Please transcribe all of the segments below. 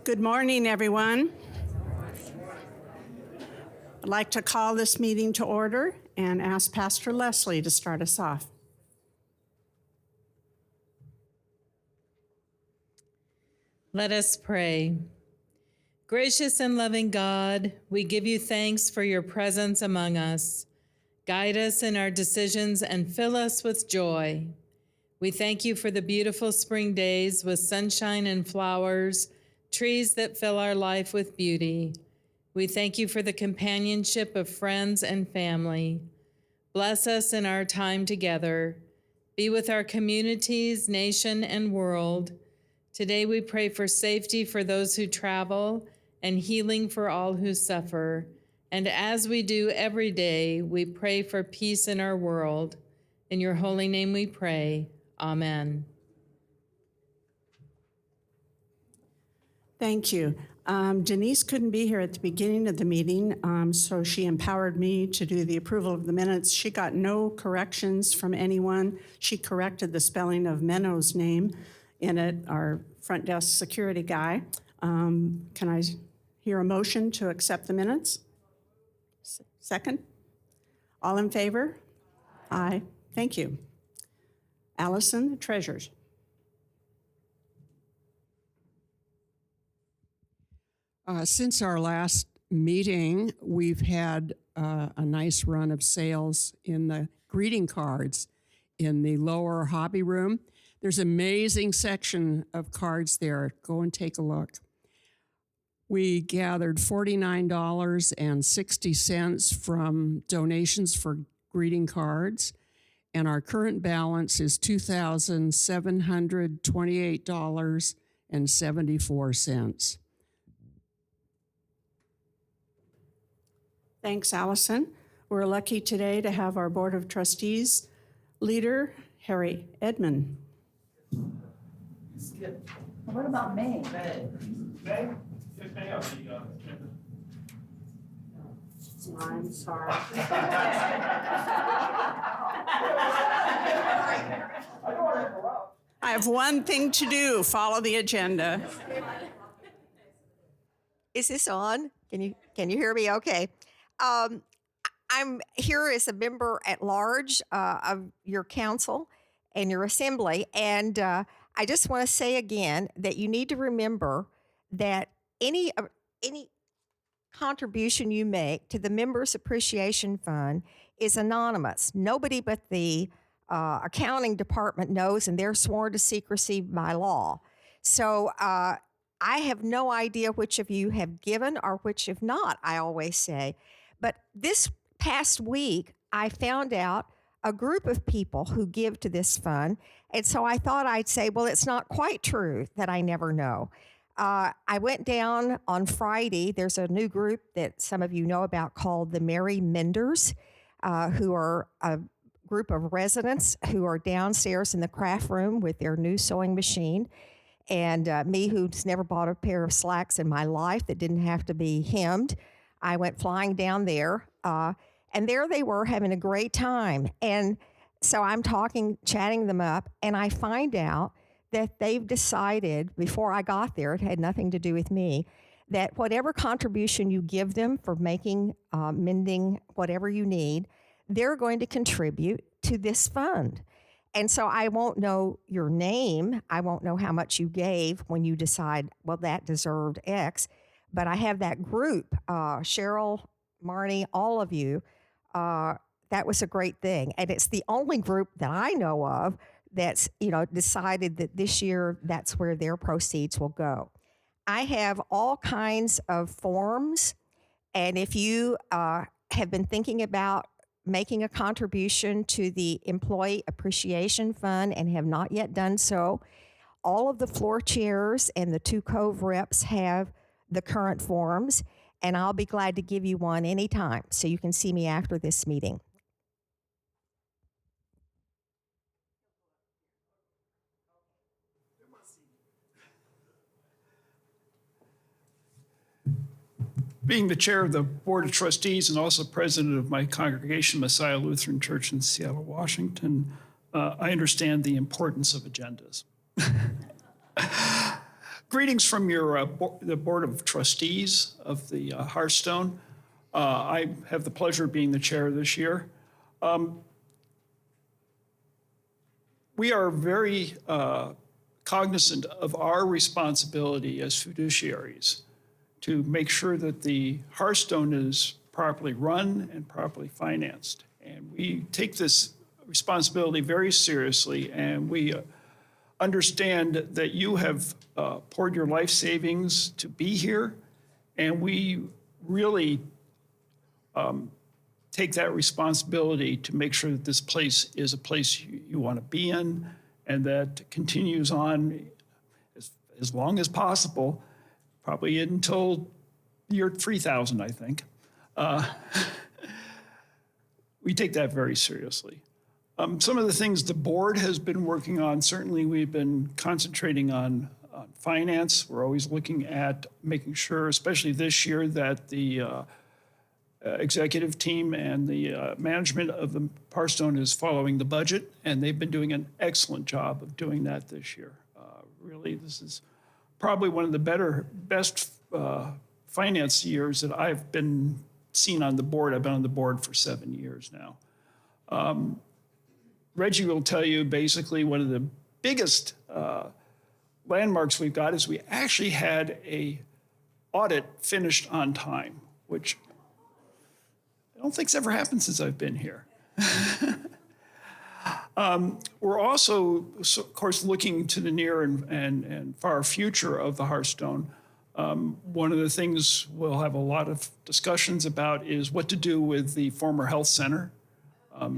Good morning, everyone. I'd like to call this meeting to order and ask Pastor Leslie to start us off. Let us pray. Gracious and loving God, we give you thanks for your presence among us. Guide us in our decisions and fill us with joy. We thank you for the beautiful spring days with sunshine and flowers, trees that fill our life with beauty. We thank you for the companionship of friends and family. Bless us in our time together. Be with our communities, nation, and world. Today we pray for safety for those who travel and healing for all who suffer. And as we do every day, we pray for peace in our world. In your holy name we pray. Amen. Thank you. Denise couldn't be here at the beginning of the meeting, so she empowered me to do the approval of the minutes. She got no corrections from anyone. She corrected the spelling of Menno's name in it, our front desk security guy. Can I hear a motion to accept the minutes? Second? All in favor? Aye. Thank you. Allison, treasurers. Since our last meeting, we've had a nice run of sales in the greeting cards in the lower hobby room. There's an amazing section of cards there. Go and take a look. We gathered $49.60 from donations for greeting cards, and our current balance is $2,728.74. Thanks, Allison. We're lucky today to have our Board of Trustees leader, Harry Edmond. What about May? May? It's May on the agenda. I'm sorry. I don't want to interrupt. I have one thing to do, follow the agenda. Is this on? Can you hear me? Okay. I'm here as a member at large of your council and your assembly, and I just want to say again that you need to remember that any contribution you make to the Members Appreciation Fund is anonymous. Nobody but the accounting department knows, and they're sworn to secrecy by law. So I have no idea which of you have given or which have not, I always say. But this past week, I found out a group of people who give to this fund, and so I thought I'd say, well, it's not quite true that I never know. I went down on Friday. There's a new group that some of you know about called the Merry Menders, who are a group of residents who are downstairs in the craft room with their new sewing machine. And me, who's never bought a pair of slacks in my life that didn't have to be hemmed, I went flying down there. And there they were having a great time. And so I'm chatting them up, and I find out that they've decided, before I got there, it had nothing to do with me, that whatever contribution you give them for making, mending, whatever you need, they're going to contribute to this fund. And so I won't know your name. I won't know how much you gave when you decide, well, that deserved X. But I have that group, Cheryl, Marnie, all of you. That was a great thing. And it's the only group that I know of that's, decided that this year that's where their proceeds will go. I have all kinds of forms. And if you have been thinking about making a contribution to the Employee Appreciation Fund and have not yet done so, all of the floor chairs and the two Cove reps have the current forms, and I'll be glad to give you one anytime so you can see me after this meeting. Being the chair of the Board of Trustees and also president of my congregation, Messiah Lutheran Church in Seattle, Washington, I understand the importance of agendas. Greetings from the Board of Trustees of the Hearthstone. I have the pleasure of being the chair this year. We are very cognizant of our responsibility as fiduciaries to make sure that the Hearthstone is properly run and properly financed. And we take this responsibility very seriously, and we understand that you have poured your life savings to be here, and we really take that responsibility to make sure that this place is a place you want to be in, and that continues on as long as possible, probably until year 3000, I think. We take that very seriously. Some of the things the board has been working on, certainly we've been concentrating on finance. We're always looking at making sure, especially this year, that the executive team and the management of the Hearthstone is following the budget, and they've been doing an excellent job of doing that this year. Really, this is probably one of the best finance years that I've been seen on the board. I've been on the board for 7 years now. Reggie will tell you basically one of the biggest landmarks we've got is we actually had a audit finished on time, which I don't think's ever happened since I've been here. We're also, of course, looking to the near and far future of the Hearthstone. One of the things we'll have a lot of discussions about is what to do with the former health center.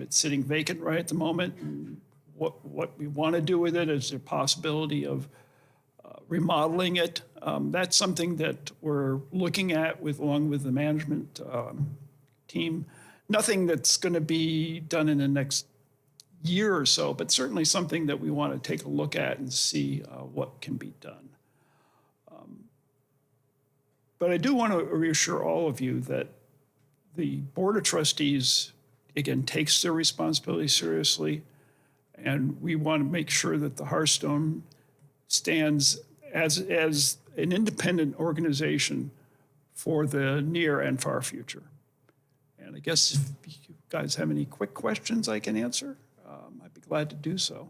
It's sitting vacant right at the moment. And what we want to do with it is a possibility of remodeling it. That's something that we're looking at along with the management team. Nothing that's going to be done in the next year or so, but certainly something that we want to take a look at and see what can be done. But I do want to reassure all of you that the Board of Trustees, again, takes their responsibility seriously, and we want to make sure that the Hearthstone stands as an independent organization for the near and far future. And I guess if you guys have any quick questions I can answer, I'd be glad to do so.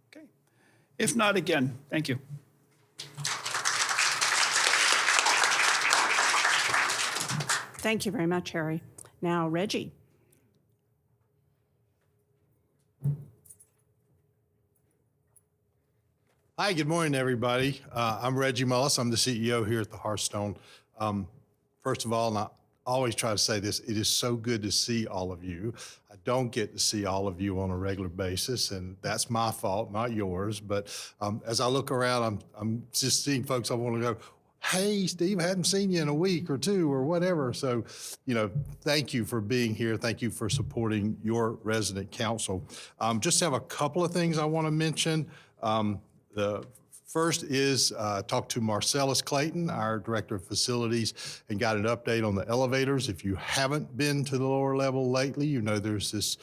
Okay. If not, again, thank you. Thank you very much, Harry. Now, Reggie. Hi, good morning, everybody. I'm Reggie Mullis. I'm the CEO here at the Hearthstone. First of all, and I always try to say this, it is so good to see all of you. I don't get to see all of you on a regular basis, and that's my fault, not yours. But as I look around, I'm just seeing folks I want to go, hey, Steve, I hadn't seen you in a week or two or whatever. So, thank you for being here. Thank you for supporting your resident council. Just have a couple of things I want to mention. The first is talked to Marcellus Clayton, our Director of Facilities, and got an update on the elevators. If you haven't been to the lower level lately, there's this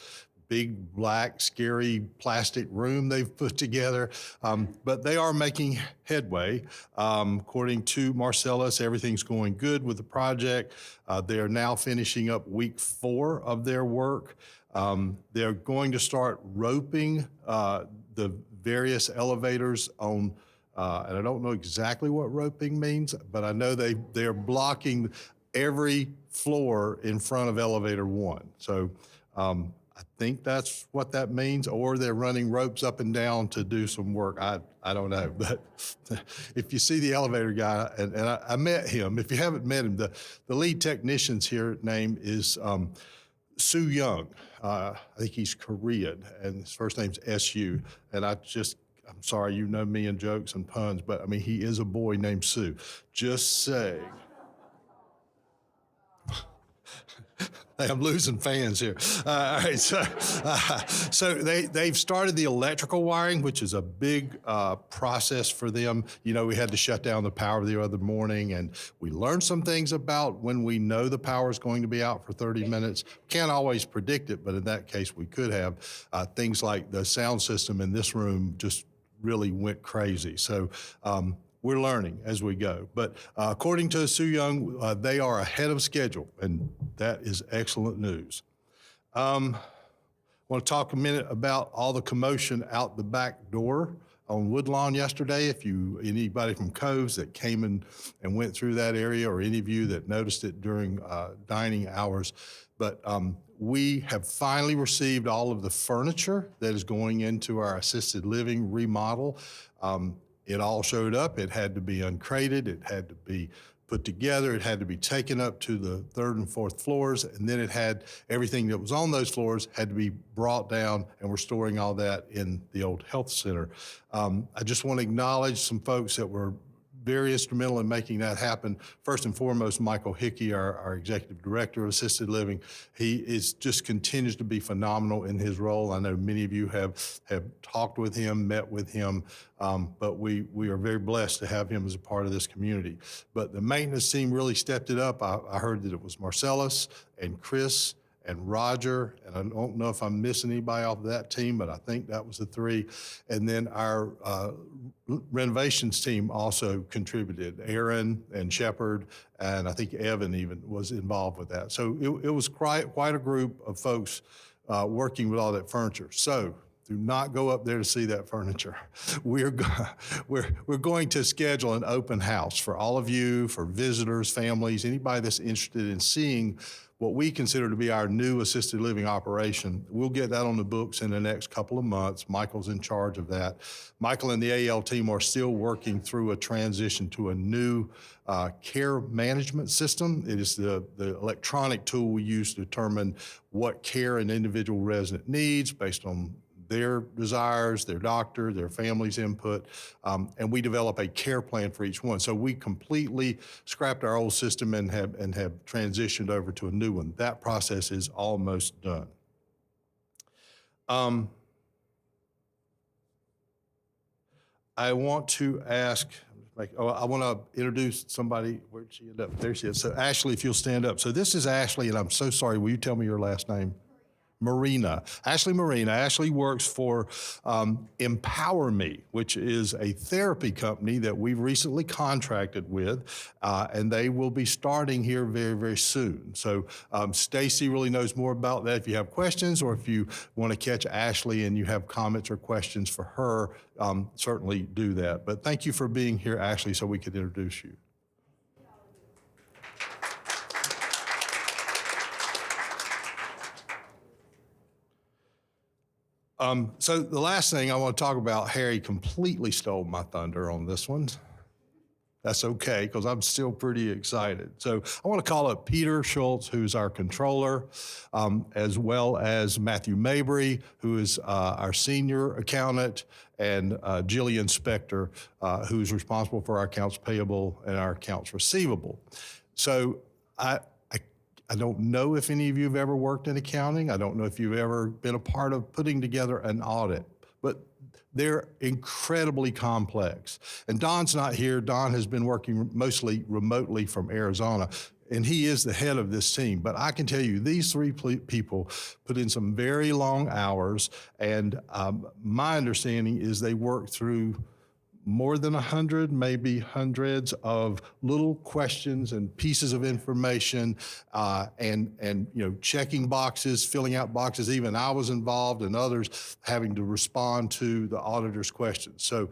big, black, scary plastic room they've put together, but they are making headway. According to Marcellus, everything's going good with the project. They are now finishing up week 4 of their work. They're going to start roping the various elevators on, and I don't know exactly what roping means, but I know they're blocking every floor in front of elevator 1. So I think that's what that means, or they're running ropes up and down to do some work. I don't know, but if you see the elevator guy, and I met him, if you haven't met him, the lead technician's here name is Soo Young. I think he's Korean, and his first name's S.U., and I'm sorry, you know me and jokes and puns, but I mean, he is a boy named Sue. Just saying. I'm losing fans here. All right, so they've started the electrical wiring, which is a big process for them. We had to shut down the power the other morning, and we learned some things about when we know the power is going to be out for 30 minutes. Can't always predict it, but in that case, we could have things like the sound system in this room just really went crazy. So we're learning as we go. But according to Sue Young, they are ahead of schedule, and that is excellent news. I want to talk a minute about all the commotion out the back door on Woodlawn yesterday. If anybody from Coves that came in and went through that area, or any of you that noticed it during dining hours, but we have finally received all of the furniture that is going into our assisted living remodel. It all showed up. It had to be uncrated. It had to be put together. It had to be taken up to the 3rd and 4th floors, and then it had everything that was on those floors had to be brought down, and we're storing all that in the old health center. I just want to acknowledge some folks that were very instrumental in making that happen. First and foremost, Michael Hickey, our executive director of assisted living. He just continues to be phenomenal in his role. I know many of you have talked with him, met with him, but we are very blessed to have him as a part of this community. But the maintenance team really stepped it up. I heard that it was Marcellus and Chris and Roger, and I don't know if I'm missing anybody off of that team, but I think that was the 3. And then our renovations team also contributed. Aaron and Shepard, and I think Evan even was involved with that. So it was quite a group of folks working with all that furniture. So do not go up there to see that furniture. We're going to schedule an open house for all of you, for visitors, families, anybody that's interested in seeing what we consider to be our new assisted living operation. We'll get that on the books in the next couple of months. Michael's in charge of that. Michael and the AL team are still working through a transition to a new care management system. It is the electronic tool we use to determine what care an individual resident needs based on their desires, their doctor, their family's input, and we develop a care plan for each one. So we completely scrapped our old system and have transitioned over to a new one. That process is almost done. I want to ask, I want to introduce somebody. Where'd she end up? There she is. So Ashley, if you'll stand up. So this is Ashley, and I'm so sorry. Will you tell me your last name? Marina. Ashley Marina. Ashley works for Empower Me, which is a therapy company that we've recently contracted with, and they will be starting here very, very soon. So Stacy really knows more about that. If you have questions, or if you want to catch Ashley and you have comments or questions for her, certainly do that. But thank you for being here, Ashley, so we could introduce you. So the last thing I want to talk about, Harry completely stole my thunder on this one. That's okay, because I'm still pretty excited. So I want to call up Peter Schultz, who's our controller, as well as Matthew Mabry, who is our senior accountant, and Jillian Spector, who's responsible for our accounts payable and our accounts receivable. So I don't know if any of you have ever worked in accounting. I don't know if you've ever been a part of putting together an audit, but they're incredibly complex. And Don's not here. Don has been working mostly remotely from Arizona, and he is the head of this team. But I can tell you, these 3 people put in some very long hours, and my understanding is they work through more than 100, maybe hundreds of little questions and pieces of information, and checking boxes, filling out boxes. Even I was involved, and others having to respond to the auditor's questions. So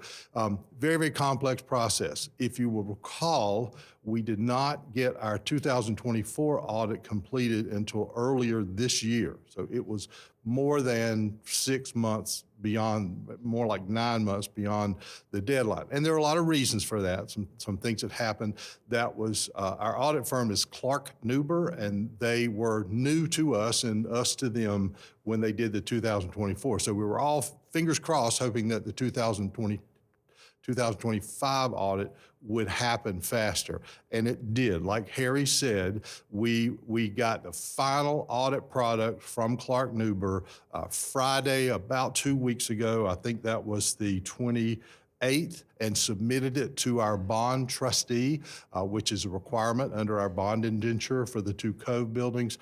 very, very complex process. If you will recall, we did not get our 2024 audit completed until earlier this year. So it was more than 6 months beyond, more like 9 months beyond the deadline. And there are a lot of reasons for that, some things that happened. That was, our audit firm is Clark Nuber, and they were new to us and us to them when they did the 2024. So we were all fingers crossed hoping that the 2025 audit would happen faster, and it did. Like Harry said, we got the final audit product from Clark Nuber Friday, about 2 weeks ago. I think that was the 28th 8th and submitted it to our bond trustee, which is a requirement under our bond indenture for the 2 Cove buildings.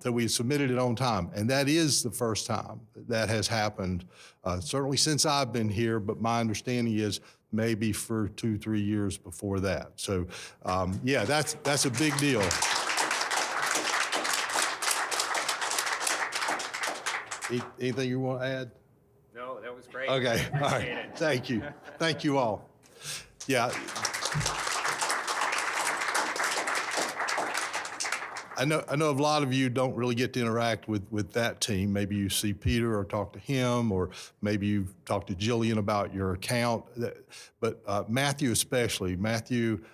So we submitted it on time. And that is the first time that has happened, certainly since I've been here, but my understanding is maybe for 2-3 years before that. So yeah, that's a big deal. Anything you want to add? No, that was great. Okay, all right. Thank you. Thank you all. Yeah. I know a lot of you don't really get to interact with that team. Maybe you see Peter or talk to him, or maybe you've talked to Jillian about your account. But Matthew especially, Matthew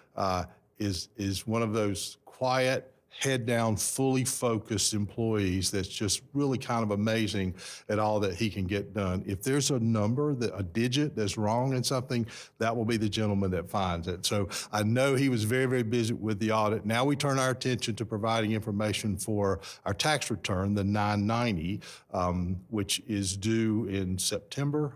is one of those quiet, head down, fully focused employees that's just really kind of amazing at all that he can get done. If there's a number, a digit that's wrong in something, that will be the gentleman that finds it. So I know he was very, very busy with the audit. Now we turn our attention to providing information for our tax return, the 990, which is due in September.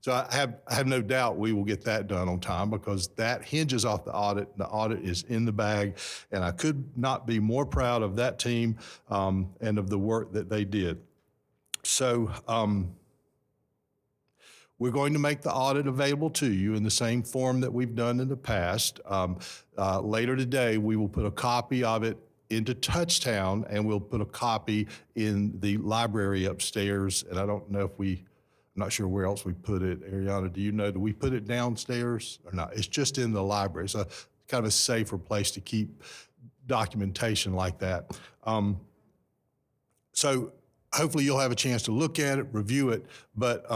So I have no doubt we will get that done on time, because that hinges off the audit. The audit is in the bag, and I could not be more proud of that team and of the work that they did. So we're going to make the audit available to you in the same form that we've done in the past. Later today, we will put a copy of it into Touchtown, and we'll put a copy in the library upstairs. And I don't know if I'm not sure where else we put it. Ariana, do you know, do we put it downstairs or not? It's just in the library. So it's kind of a safer place to keep documentation like that. So hopefully you'll have a chance to look at it, review it, but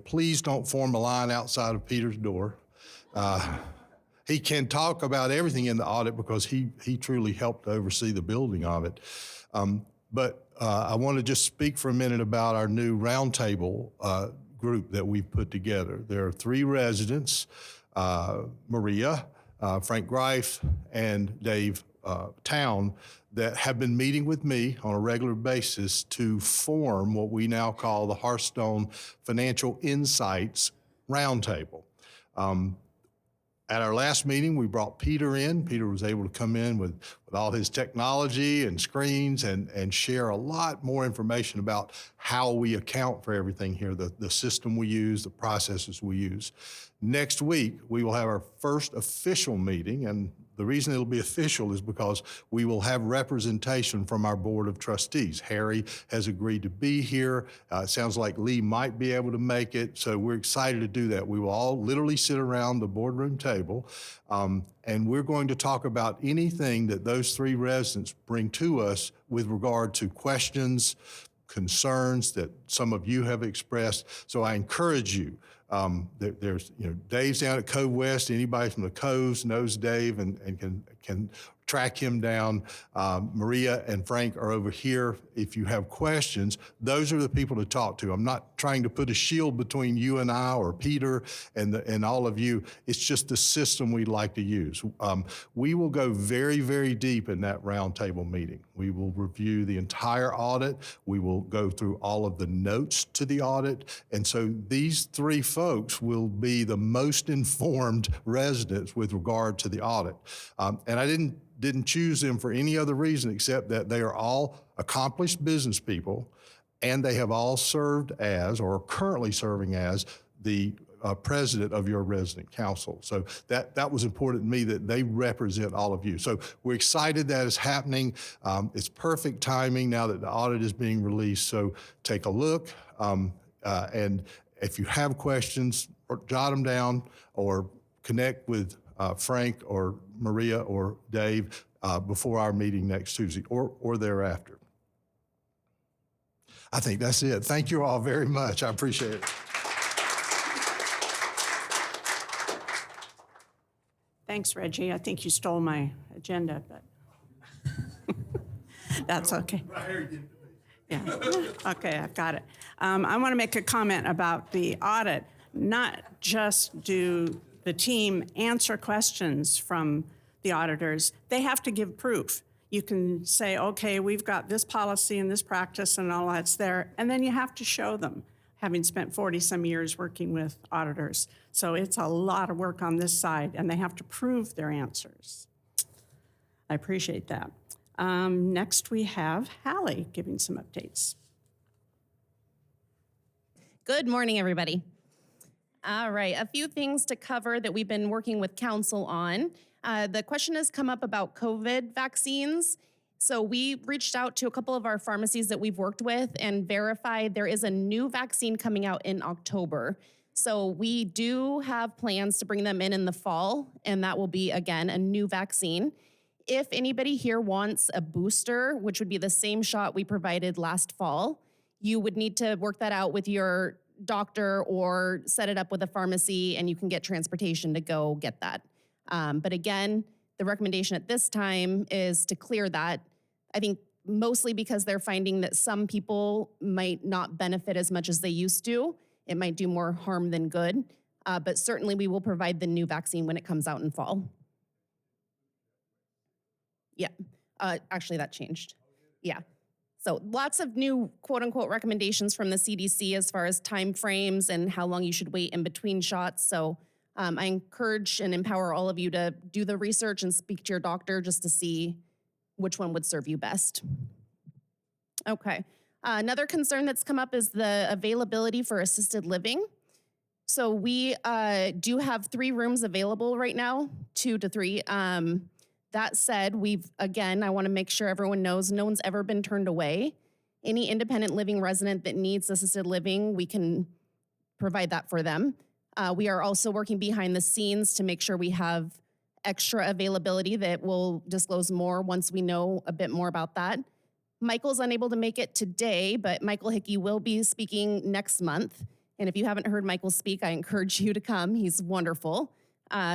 please don't form a line outside of Peter's door. He can talk about everything in the audit because he truly helped oversee the building of it. But I want to just speak for a minute about our new roundtable group that we've put together. There are 3 residents, Maria, Frank Greif, and Dave Town, that have been meeting with me on a regular basis to form what we now call the Hearthstone Financial Insights Roundtable. At our last meeting, we brought Peter in. Peter was able to come in with all his technology and screens and share a lot more information about how we account for everything here, the system we use, the processes we use. Next week, we will have our first official meeting, and the reason it'll be official is because we will have representation from our Board of Trustees. Harry has agreed to be here. It sounds like Lee might be able to make it, so we're excited to do that. We will all literally sit around the boardroom table, and we're going to talk about anything that those 3 residents bring to us with regard to questions, concerns that some of you have expressed. So I encourage you. There's Dave's down at Cove West. Anybody from the Coves knows Dave and can track him down. Maria and Frank are over here. If you have questions, those are the people to talk to. I'm not trying to put a shield between you and I or Peter and all of you. It's just the system we'd like to use. We will go very, very deep in that roundtable meeting. We will review the entire audit. We will go through all of the notes to the audit. And so these 3 folks will be the most informed residents with regard to the audit. And I didn't choose them for any other reason except that they are all accomplished business people, and they have all served as, or are currently serving as, the president of your resident council. So that was important to me, that they represent all of you. So we're excited that is happening. It's perfect timing now that the audit is being released. So take a look, and if you have questions, or jot them down, or connect with Frank or Maria or Dave before our meeting next Tuesday or thereafter. I think that's it. Thank you all very much. I appreciate it. Thanks, Reggie. I think you stole my agenda, but that's okay. Yeah. Okay, I've got it. I want to make a comment about the audit. Not just do the team answer questions from the auditors, they have to give proof. You can say, okay, we've got this policy and this practice and all that's there, and then you have to show them having spent 40-some years working with auditors. So it's a lot of work on this side, and they have to prove their answers. I appreciate that. Next, we have Hallie giving some updates. Good morning, everybody. All right, a few things to cover that we've been working with council on. The question has come up about COVID vaccines. So we reached out to a couple of our pharmacies that we've worked with and verified there is a new vaccine coming out in October. So we do have plans to bring them in the fall, and that will be, again, a new vaccine. If anybody here wants a booster, which would be the same shot we provided last fall, you would need to work that out with your doctor or set it up with a pharmacy, and you can get transportation to go get that. But again, the recommendation at this time is to clear that. I think mostly because they're finding that some people might not benefit as much as they used to. It might do more harm than good. But certainly we will provide the new vaccine when it comes out in fall. Yeah, actually that changed. Yeah. So lots of new quote unquote recommendations from the CDC as far as time frames and how long you should wait in between shots. So I encourage and empower all of you to do the research and speak to your doctor just to see which one would serve you best. Okay. Another concern that's come up is the availability for assisted living. So we do have 3 rooms available right now, 2 to 3. That said, I want to make sure everyone knows no one's ever been turned away. Any independent living resident that needs assisted living, we can provide that for them. We are also working behind the scenes to make sure we have extra availability that we'll disclose more once we know a bit more about that. Michael's unable to make it today, but Michael Hickey will be speaking next month. And if you haven't heard Michael speak, I encourage you to come. He's wonderful.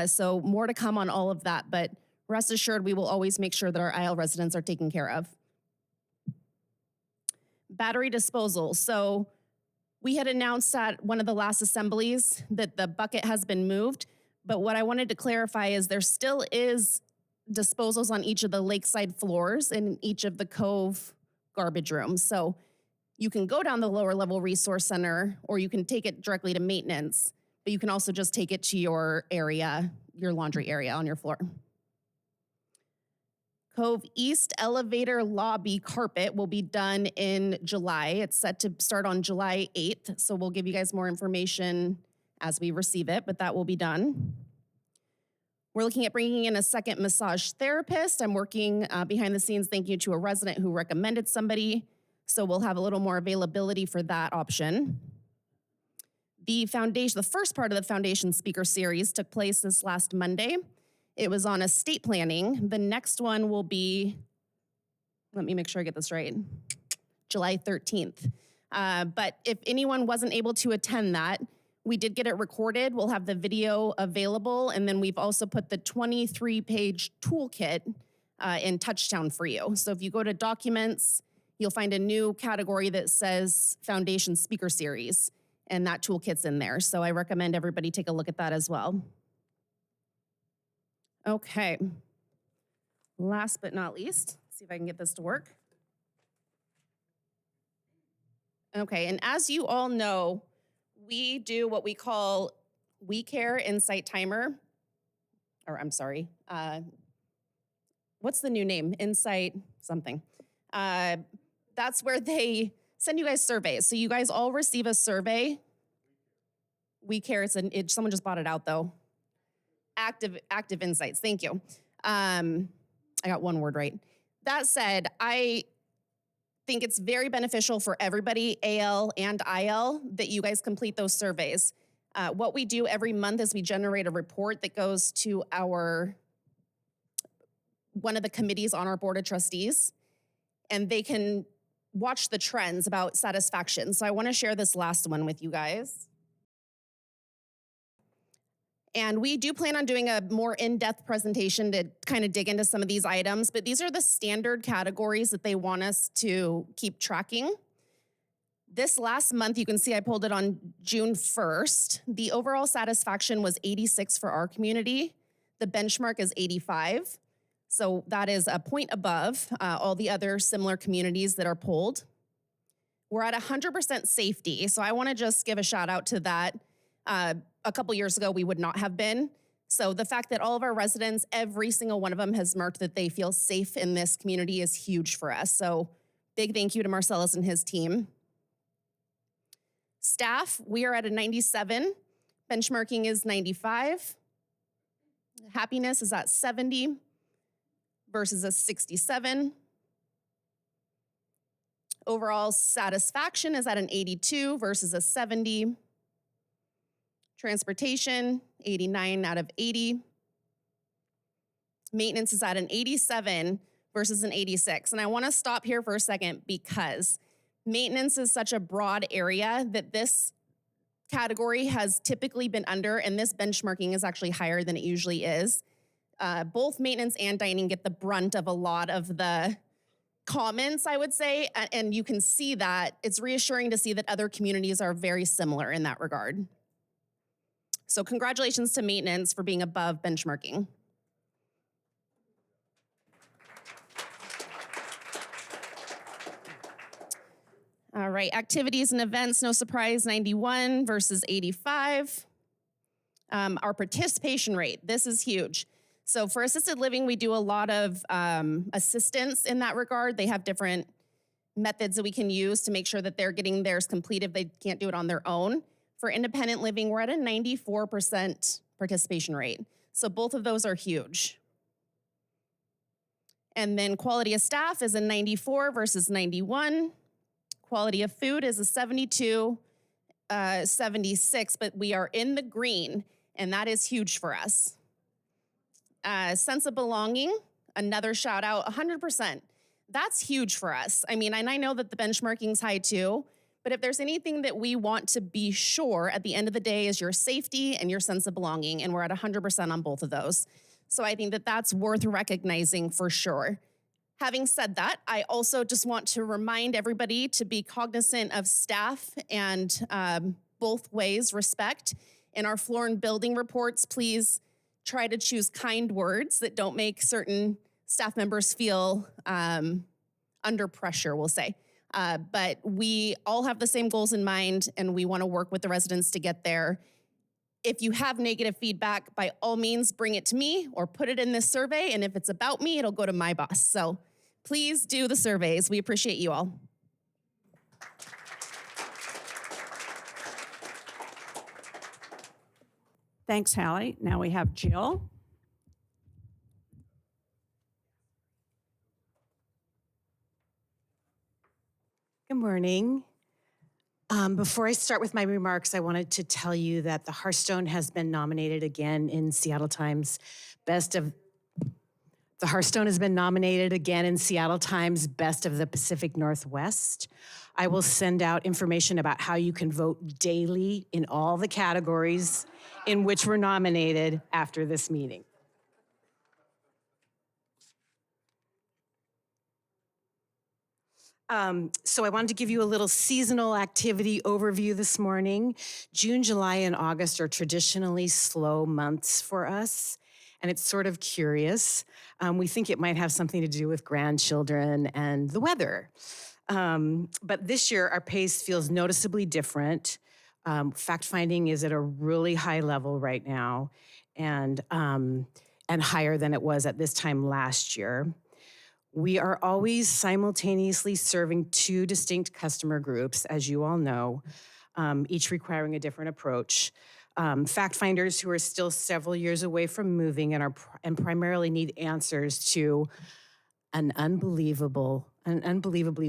So more to come on all of that, but rest assured we will always make sure that our IL residents are taken care of. Battery disposal. So we had announced at one of the last assemblies that the bucket has been moved. But what I wanted to clarify is there still is disposals on each of the lakeside floors in each of the Cove garbage rooms. So you can go down the lower level resource center, or you can take it directly to maintenance, but you can also just take it to your area, your laundry area on your floor. Cove East elevator lobby carpet will be done in July. It's set to start on July 8th. So we'll give you guys more information as we receive it, but that will be done. We're looking at bringing in a second massage therapist. I'm working behind the scenes, thank you to a resident who recommended somebody. So we'll have a little more availability for that option. The first part of the foundation speaker series took place this last Monday. It was on estate planning. The next one will be, let me make sure I get this right, July 13th. But if anyone wasn't able to attend that, we did get it recorded. We'll have the video available. And then we've also put the 23-page toolkit in Touchdown for you. So if you go to documents, you'll find a new category that says Foundation Speaker Series, and that toolkit's in there. So I recommend everybody take a look at that as well. Okay. Last but not least, let's see if I can get this to work. Okay, and as you all know, we do what we call WeCare Insight Timer, or I'm sorry, what's the new name? Insight something. That's where they send you guys surveys. So you guys all receive a survey. WeCare, someone just bought it out though. Active Insights, thank you. I got one word right. That said, I think it's very beneficial for everybody, AL and IL, that you guys complete those surveys. What we do every month is we generate a report that goes to one of the committees on our board of trustees, and they can watch the trends about satisfaction. So I want to share this last one with you guys. And we do plan on doing a more in-depth presentation to kind of dig into some of these items, but these are the standard categories that they want us to keep tracking. This last month, you can see I pulled it on June 1st. The overall satisfaction was 86 for our community. The benchmark is 85. So that is a point above all the other similar communities that are polled. We're at 100% safety. So I want to just give a shout out to that. A couple years ago, we would not have been. So the fact that all of our residents, every single one of them has marked that they feel safe in this community is huge for us. So big thank you to Marcellus and his team. Staff, we are at a 97. Benchmarking is 95. Happiness is at 70 versus a 67. Overall satisfaction is at an 82 versus a 70. Transportation, 89 out of 80. Maintenance is at an 87 versus an 86. And I want to stop here for a second because maintenance is such a broad area that this category has typically been under, and this benchmarking is actually higher than it usually is. Both maintenance and dining get the brunt of a lot of the comments, I would say, and you can see that. It's reassuring to see that other communities are very similar in that regard. So congratulations to maintenance for being above benchmarking. All right, activities and events, no surprise, 91 versus 85. Our participation rate, this is huge. So for assisted living, we do a lot of assistance in that regard. They have different methods that we can use to make sure that they're getting theirs complete if they can't do it on their own. For independent living, we're at a 94% participation rate. So both of those are huge. And then quality of staff is a 94 versus 91. Quality of food is a 72, 76, but we are in the green, and that is huge for us. Sense of belonging, another shout out, 100%. That's huge for us. I mean, and I know that the benchmarking's high too, but if there's anything that we want to be sure at the end of the day is your safety and your sense of belonging, and we're at 100% on both of those. So I think that that's worth recognizing for sure. Having said that, I also just want to remind everybody to be cognizant of staff and both ways, respect. In our floor and building reports, please try to choose kind words that don't make certain staff members feel under pressure, we'll say. But we all have the same goals in mind, and we want to work with the residents to get there. If you have negative feedback, by all means, bring it to me or put it in this survey. And if it's about me, it'll go to my boss. So please do the surveys. We appreciate you all. Thanks, Hallie. Now we have Jill. Good morning. Before I start with my remarks, I wanted to tell you that the Hearthstone has been nominated again in Seattle Times Best of the Pacific Northwest. I will send out information about how you can vote daily in all the categories in which we're nominated after this meeting. So I wanted to give you a little seasonal activity overview this morning. June, July, and August are traditionally slow months for us, and it's sort of curious. We think it might have something to do with grandchildren and the weather. But this year, our pace feels noticeably different. Fact-finding is at a really high level right now, and higher than it was at this time last year. We are always simultaneously serving two distinct customer groups, as you all know, each requiring a different approach. Fact finders who are still several years away from moving and primarily need answers to an unbelievably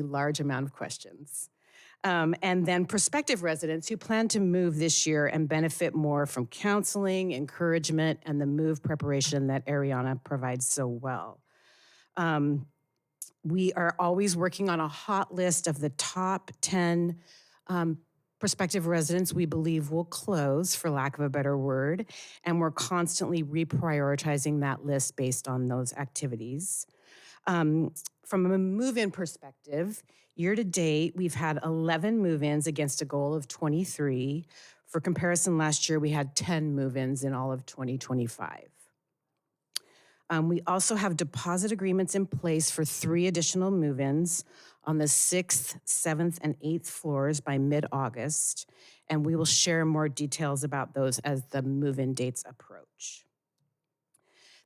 large amount of questions. And then prospective residents who plan to move this year and benefit more from counseling, encouragement, and the move preparation that Ariana provides so well. We are always working on a hot list of the top 10 prospective residents we believe will close, for lack of a better word, and we're constantly reprioritizing that list based on those activities. From a move-in perspective, year to date, we've had 11 move-ins against a goal of 23. For comparison, last year we had 10 move-ins in all of 2025. We also have deposit agreements in place for 3 additional move-ins, on the 6th, 7th, and 8th floors by mid-August, and we will share more details about those as the move-in dates approach.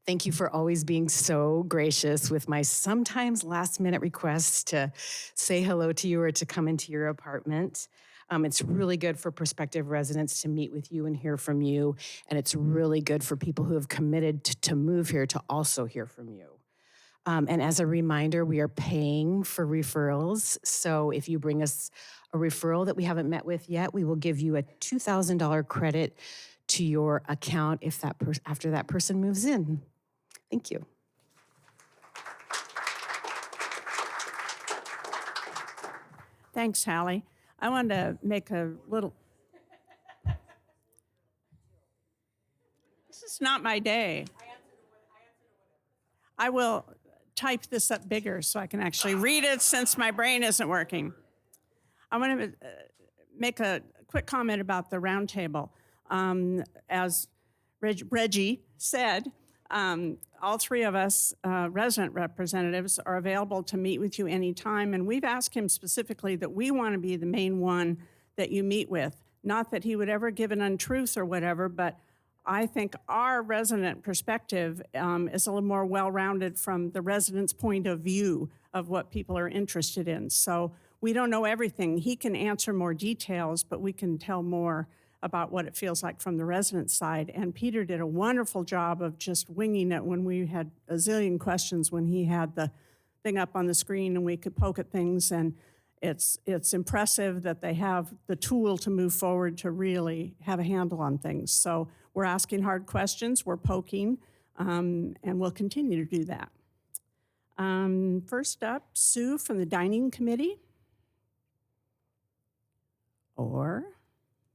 Thank you for always being so gracious with my sometimes last-minute requests to say hello to you or to come into your apartment. It's really good for prospective residents to meet with you and hear from you, and it's really good for people who have committed to move here to also hear from you. And as a reminder, we are paying for referrals, so if you bring us a referral that we haven't met with yet, we will give you a $2,000 credit to your account if after that person moves in. Thank you. Thanks, Hallie. I wanted to make a little. This is not my day. I will type this up bigger so I can actually read it since my brain isn't working. I want to make a quick comment about the roundtable. As Reggie said, all three of us resident representatives are available to meet with you anytime, and we've asked him specifically that we want to be the main one that you meet with. Not that he would ever give an untruth or whatever, but I think our resident perspective is a little more well-rounded from the resident's point of view of what people are interested in. So we don't know everything. He can answer more details, but we can tell more about what it feels like from the resident side. And Peter did a wonderful job of just winging it when we had a zillion questions when he had the thing up on the screen and we could poke at things. And it's impressive that they have the tool to move forward to really have a handle on things. So we're asking hard questions, we're poking, and we'll continue to do that. First up, Sue from the Dining Committee, or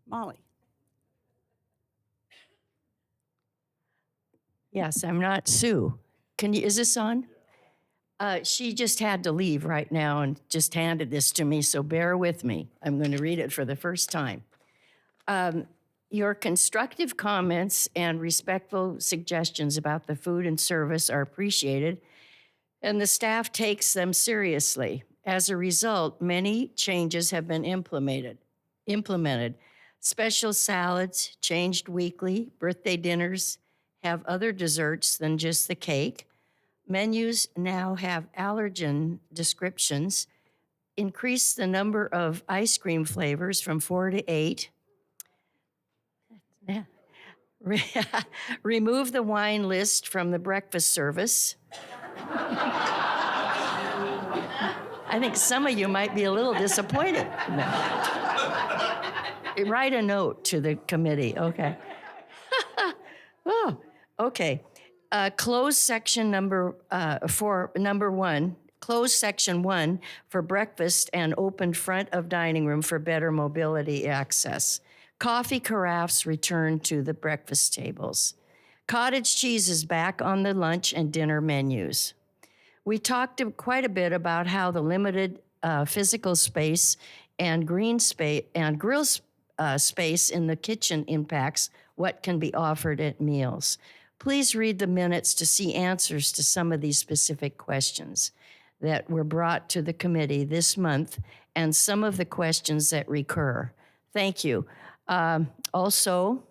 Molly. Yes, I'm not Sue. Is this on? She just had to leave right now and just handed this to me, so bear with me. I'm going to read it for the first time. Your constructive comments and respectful suggestions about the food and service are appreciated, and the staff takes them seriously. As a result, many changes have been implemented. Special salads changed weekly, birthday dinners have other desserts than just the cake. Menus now have allergen descriptions, increase the number of ice cream flavors from 4 to 8. Remove the wine list from the breakfast service. I think some of you might be a little disappointed. No. Write a note to the committee, okay. Oh, okay. Close section number 1. Close section 1 for breakfast and open front of dining room for better mobility access. Coffee carafes return to the breakfast tables. Cottage cheese is back on the lunch and dinner menus. We talked quite a bit about how the limited physical space and green space and grill space in the kitchen impacts what can be offered at meals. Please read the minutes to see answers to some of these specific questions that were brought to the committee this month and some of the questions that recur. Thank you. Also,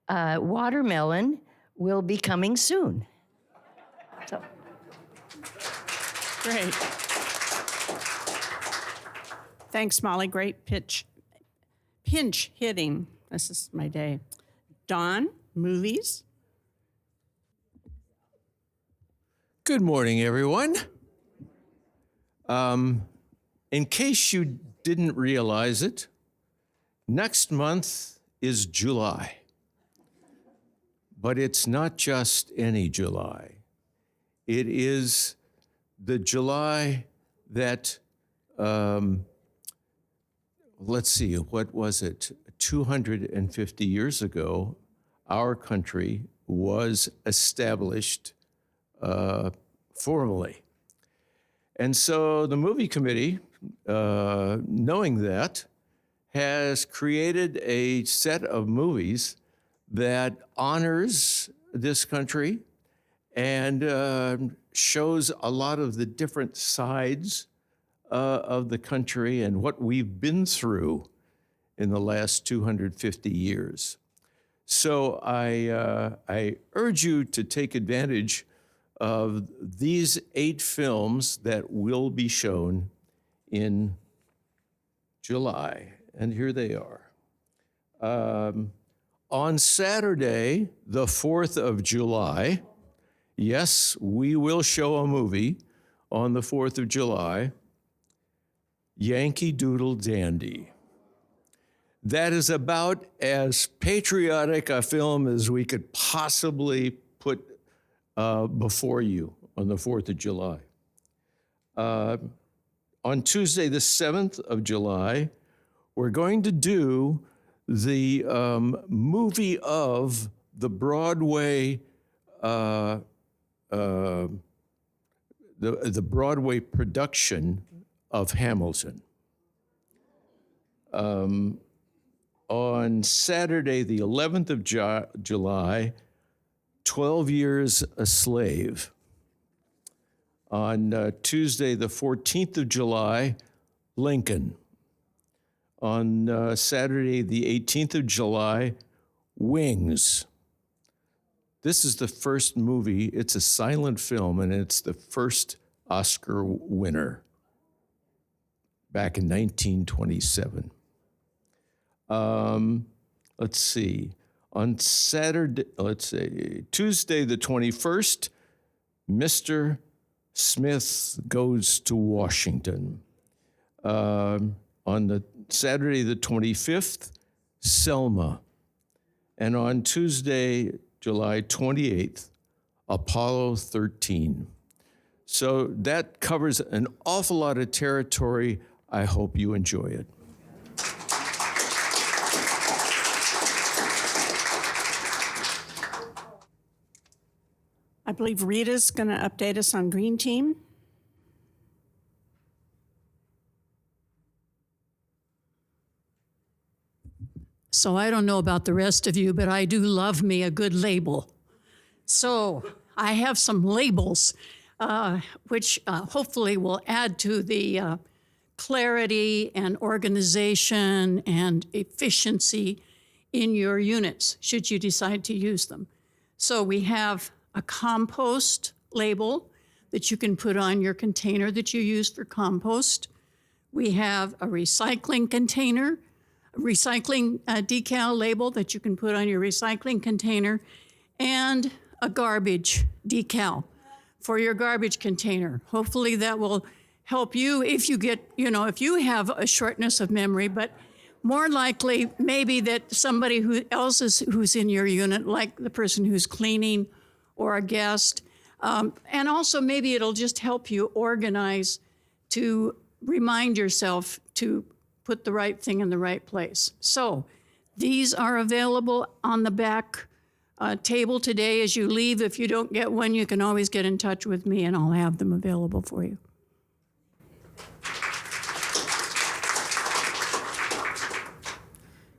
watermelon will be coming soon. So. Great. Thanks, Molly. Great pinch hitting. This is my day. Don, movies. Good morning, everyone. In case you didn't realize it, next month is July. But it's not just any July. It is the July that, let's see, what was it? 250 years ago, our country was established formally. And so the movie committee, knowing that, has created a set of movies that honors this country and shows a lot of the different sides of the country and what we've been through in the last 250 years. So I urge you to take advantage of these 8 films that will be shown in July, and here they are. On Saturday, the 4th of July, yes, we will show a movie on the 4th of July, Yankee Doodle Dandy. That is about as patriotic a film as we could possibly put before you on the 4th of July. On Tuesday, the 7th of July, we're going to do the movie of the Broadway, the Broadway production of Hamilton. On Saturday, the 11th of July, 12 Years a Slave. On Tuesday, the 14th of July, Lincoln. On Saturday, the 18th of July, Wings. This is the first movie, it's a silent film, and it's the first Oscar winner back in 1927. Let's see. On Tuesday, the 21st, Mr. Smith Goes to Washington. On the Saturday, the 25th, Selma. And on Tuesday, July 28th, Apollo 13. So that covers an awful lot of territory. I hope you enjoy it. I believe Rita's going to update us on Green Team. So I don't know about the rest of you, but I do love me a good label. So I have some labels, which hopefully will add to the clarity and organization and efficiency in your units, should you decide to use them. So we have a compost label that you can put on your container that you use for compost. We have a recycling container, a recycling decal label that you can put on your recycling container, and a garbage decal for your garbage container. Hopefully that will help you if you get, if you have a shortness of memory, but more likely maybe that somebody who's in your unit, like the person who's cleaning or a guest, and also maybe it'll just help you organize to remind yourself to put the right thing in the right place. So these are available on the back table today as you leave. If you don't get one, you can always get in touch with me and I'll have them available for you.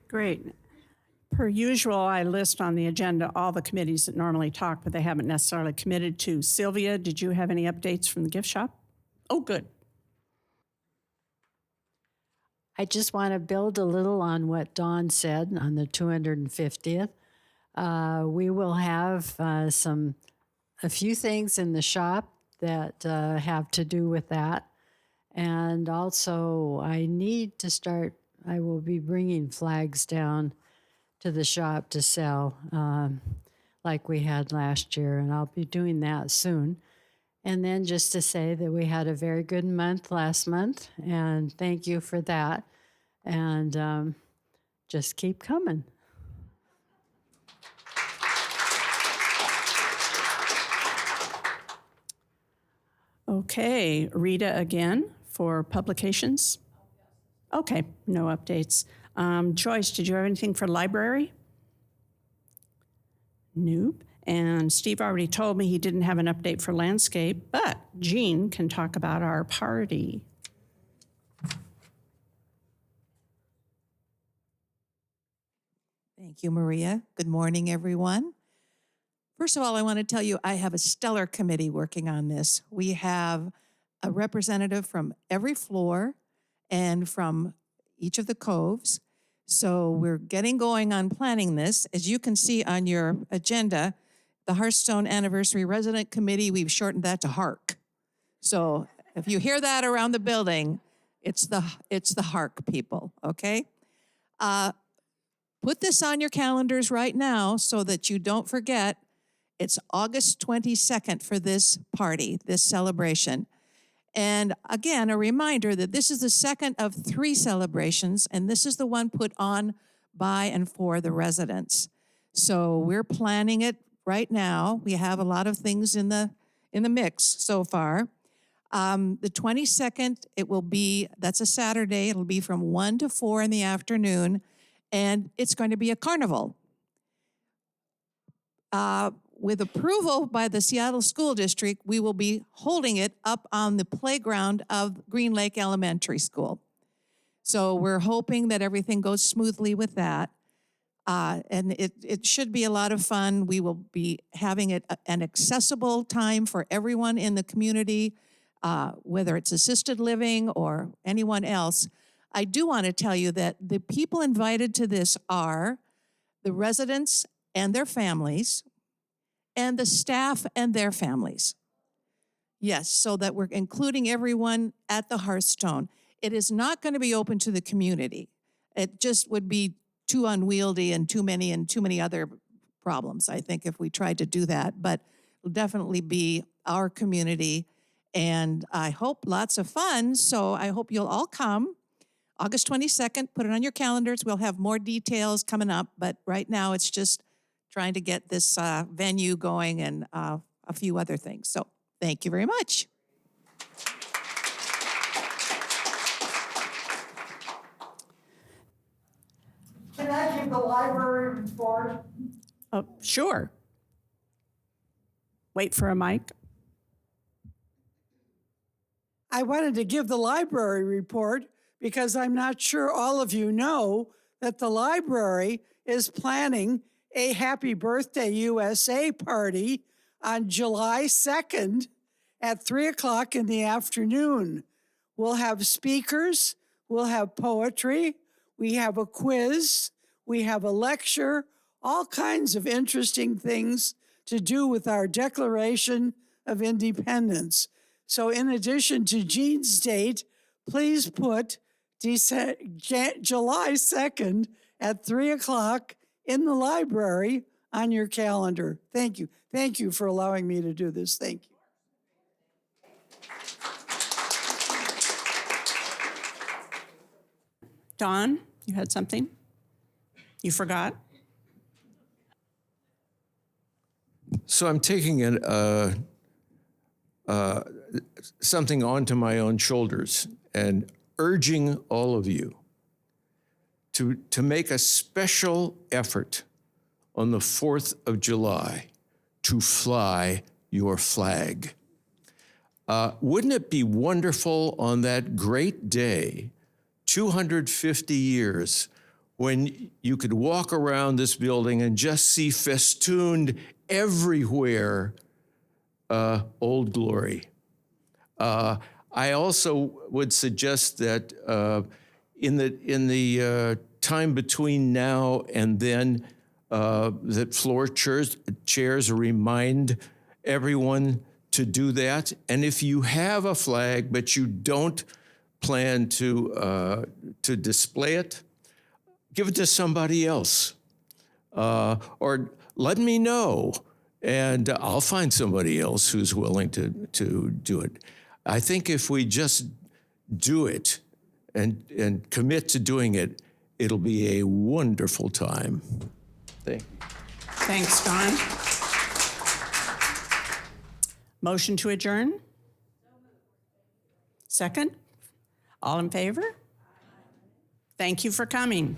Great. Per usual, I list on the agenda all the committees that normally talk, but they haven't necessarily committed to. Sylvia, did you have any updates from the gift shop? Oh, good. I just want to build a little on what Dawn said on the 250th. We will have a few things in the shop that have to do with that. And also, I will be bringing flags down to the shop to sell like we had last year, and I'll be doing that soon. And then just to say that we had a very good month last month, and thank you for that. And just keep coming. Okay, Rita again for publications. Okay, no updates. Joyce, did you have anything for library? Nope. And Steve already told me he didn't have an update for landscape, but Jean can talk about our party. Thank you, Maria. Good morning, everyone. First of all, I want to tell you I have a stellar committee working on this. We have a representative from every floor and from each of the coves. So we're getting going on planning this. As you can see on your agenda, the Hearthstone Anniversary Resident Committee, we've shortened that to HARC. So if you hear that around the building, it's the HARC people, okay? Put this on your calendars right now so that you don't forget. It's August 22nd for this party, this celebration. And again, a reminder that this is the second of 3 celebrations, and this is the one put on by and for the residents. So we're planning it right now. We have a lot of things in the mix so far. The 22nd, that's a Saturday. It'll be from 1 to 4 in the afternoon, and it's going to be a carnival. With approval by the Seattle School District, we will be holding it up on the playground of Green Lake Elementary School. So we're hoping that everything goes smoothly with that. And it should be a lot of fun. We will be having it an accessible time for everyone in the community, whether it's assisted living or anyone else. I do want to tell you that the people invited to this are the residents and their families, and the staff and their families. Yes, so that we're including everyone at the Hearthstone. It is not going to be open to the community. It just would be too unwieldy and too many other problems, I think, if we tried to do that. But it'll definitely be our community, and I hope lots of fun. So I hope you'll all come. August 22nd, put it on your calendars. We'll have more details coming up, but right now it's just trying to get this venue going and a few other things. So thank you very much. Can I give the library report? Oh, sure. Wait for a mic. I wanted to give the library report because I'm not sure all of you know that the library is planning a Happy Birthday USA party on July 2nd at 3 o'clock in the afternoon. We'll have speakers, we'll have poetry, we have a quiz, we have a lecture, all kinds of interesting things to do with our Declaration of Independence. So in addition to Jean's date, please put July 2nd at 3 o'clock in the library on your calendar. Thank you. Thank you for allowing me to do this. Thank you. Dawn, you had something? You forgot? So I'm taking something onto my own shoulders and urging all of you to make a special effort on the 4th of July to fly your flag. Wouldn't it be wonderful on that great day, 250 years, when you could walk around this building and just see festooned everywhere Old Glory. I also would suggest that in the time between now and then, that floor chairs remind everyone to do that. And if you have a flag but you don't plan to display it, give it to somebody else, or let me know, and I'll find somebody else who's willing to do it. I think if we just do it and commit to doing it, it'll be a wonderful time. Thank you. Thanks, Don. Motion to adjourn? Second? All in favor? Thank you for coming.